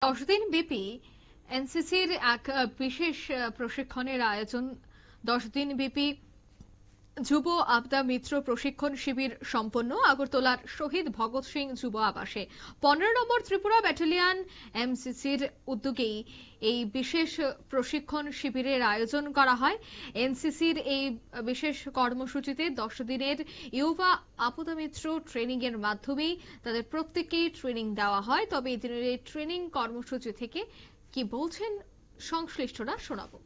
10 দিন ব্যাপী এনসিসির এক বিশেষ প্রশিক্ষণের আয়োজন। 10 দিন ব্যাপী যুব আপদা মিত্র প্রশিক্ষণ শিবির সম্পন্ন আগরতলার শহীদ ভগৎ সিং যুব আবাসে। 15 নম্বর ত্রিপুরা ব্যাটালিয়ন এমসিসির উদ্যোগেই এই বিশেষ প্রশিক্ষণ শিবিরের আয়োজন করা হয়। এনসিসির এই বিশেষ কর্মসূচিতে 10 দিনের ইউবা আপদা মিত্র ট্রেনিং এর মাধ্যমেই তাদের প্রত্যেককেই ট্রেনিং দেওয়া হয়। তবে এই দিনের এই ট্রেনিং কর্মসূচি থেকে কি বলছেন সংশ্লিষ্টরা শোনাবো।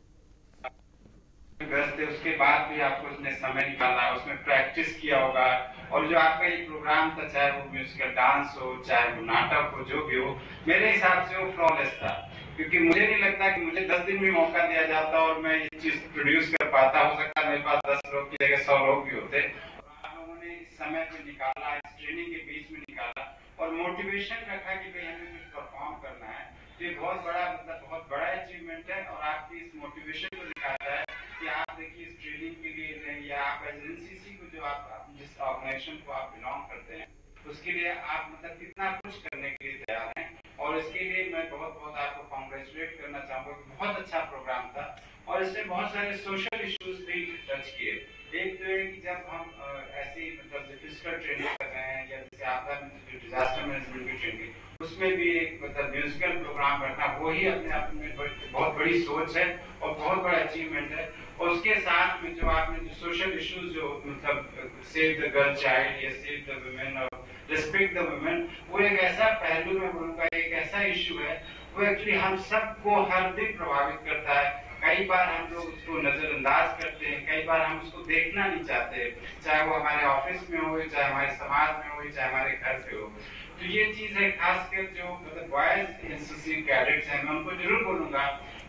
व्यस्त है, उसके बाद भी आपको उसने समय निकाला, उसमें प्रैक्टिस किया होगा। और जो आपका ये प्रोग्राम था, चाहे वो म्यूजिकल डांस हो, चाहे वो नाटक हो, जो भी हो, मेरे हिसाब से वो फ्लॉलेस था। क्योंकि मुझे नहीं लगता कि मुझे 10 दिन में मौका दिया जाता और मैं ये चीज प्रोड्यूस कर पाता। हो सकता है मेरे पास 10 लोग की जगह 100 लोग भी होते। आप लोगों ने इस समय को निकाला, इस ट्रेनिंग के बीच में निकाला और मोटिवेशन रखा कि भाई हमें कुछ परफॉर्म करना है। ये बहुत बड़ा बहुत बड़ा अचीवमेंट है और आपकी इस मोटिवेशन को दिखाता है कि आप देखिए इस ट्रेनिंग के लिए या आप एनसीसी को जो आप जिस ऑर्गेनाइजेशन को आप बिलोंग करते हैं उसके लिए आप कितना कुछ करने के लिए तैयार हैं। और इसके लिए मैं बहुत बहुत आपको कॉन्ग्रेचुलेट करना चाहूंगा। बहुत अच्छा प्रोग्राम था और इसमें बहुत सारे सोशल इश्यूज भी टच किए। एक तो है कि जब हम ऐसी फिजिकल ट्रेनिंग कर रहे हैं या जैसे आपदा डिजास्टर मैनेजमेंट की ट्रेनिंग, उसमें भी एक म्यूजिकल प्रोग्राम रखना वही अपने आप में बहुत बड़ी सोच है और बहुत बड़ा अचीवमेंट है। और उसके साथ में जो आपने जो सोशल इश्यूज जो सेव द गर्ल चाइल्ड या सेव द वुमेन और रिस्पेक्ट द वुमेन, वो एक ऐसा पहलू में बोलूंगा, एक ऐसा इश्यू है वो एक्चुअली हम सबको हर दिन प्रभावित करता है। कई बार हम लोग उसको नजरअंदाज करते हैं, कई बार हम उसको देखना नहीं चाहते, चाहे वो हमारे ऑफिस में हो, चाहे हमारे समाज में हो, चाहे हमारे घर पे हो। तो ये चीज है, खासकर जो बॉयज एनसीसी कैडेट्स हैं, मैं उनको जरूर बोलूंगा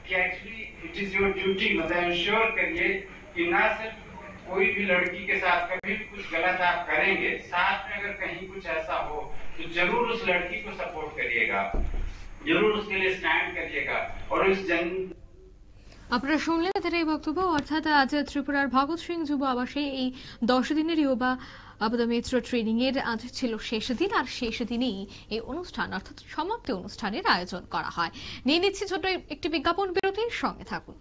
कि actually it is your duty, ensure करिए कि ना सिर्फ कोई भी लड़की के साथ कभी भी कुछ गलत आप करेंगे, साथ में अगर कहीं कुछ ऐसा हो तो जरूर उस लड़की को सपोर्ट करिएगा, जरूर उसके लिए स्टैंड करिएगा। और उस আপনারা শুনলেন তাদের এই বক্তব্য। অর্থাৎ আজ ত্রিপুরার ভগৎ সিং যুব আবাসে এই 10 দিনের ইউবা আপদা মিত্র ট্রেনিং এর আজ ছিল শেষ দিন, আর শেষ দিনেই এই অনুষ্ঠান অর্থাৎ সমাপ্তি অনুষ্ঠানের আয়োজন করা হয়। নিয়ে নিচ্ছি ছোট একটি বিজ্ঞাপন বিরতির সঙ্গে থাকুন।